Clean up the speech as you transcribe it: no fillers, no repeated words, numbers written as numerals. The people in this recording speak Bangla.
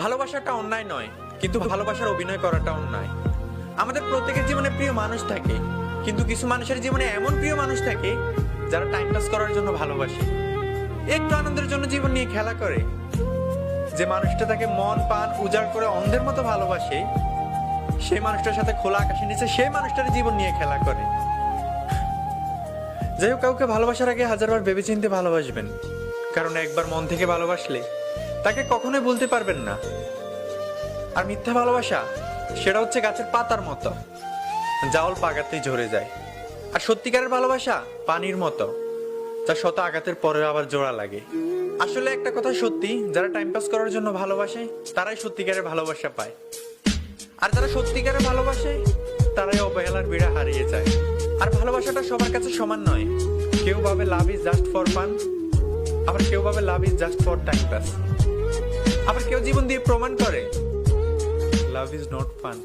ভালোবাসাটা অন্যায় নয়, কিন্তু ভালোবাসার অভিনয় করাটা অন্যায়। আমাদের প্রত্যেকের জীবনে প্রিয় মানুষ থাকে, কিন্তু কিছু মানুষের জীবনে এমন প্রিয় মানুষ থাকে যারা টাইম পাস করার জন্য ভালোবাসে, একটু আনন্দের জন্য জীবন নিয়ে খেলা করে। যে মানুষটা তাকে মন প্রাণ উজাড় করে অন্ধের মতো ভালোবাসে, সেই মানুষটার সাথে খোলা আকাশের নিচে সেই মানুষটার জীবন নিয়ে খেলা করে। যাই হোক, কাউকে ভালোবাসার আগে হাজারবার ভেবেচিন্তে ভালোবাসবেন, কারণ একবার মন থেকে ভালোবাসলে তাকে কখনোই বলতে পারবেন না। আর মিথ্যা ভালোবাসা, সেটা হচ্ছে গাছের পাতার মতো, জাওল পাকাতেই ঝরে যায়। আর সত্যিকারের ভালোবাসা পানির মতো, যা শত আঘাতের পরে আবার জোড়া লাগে। আসলে একটা কথা সত্যি, যারা টাইম পাস করার জন্য ভালোবাসে তারাই সত্যিকারের ভালোবাসা পায়, আর যারা সত্যিকারের ভালোবাসে তারাই অবহেলার বিড়া হারিয়ে যায়। আর ভালোবাসাটা সবার কাছে সমান নয়। কেউ ভাবে love is just for fun, আবার কেউ ভাবে love is just for time pass, আবার কেউ জীবন দিয়ে প্রমাণ করে লাভ ইজ নট ফান।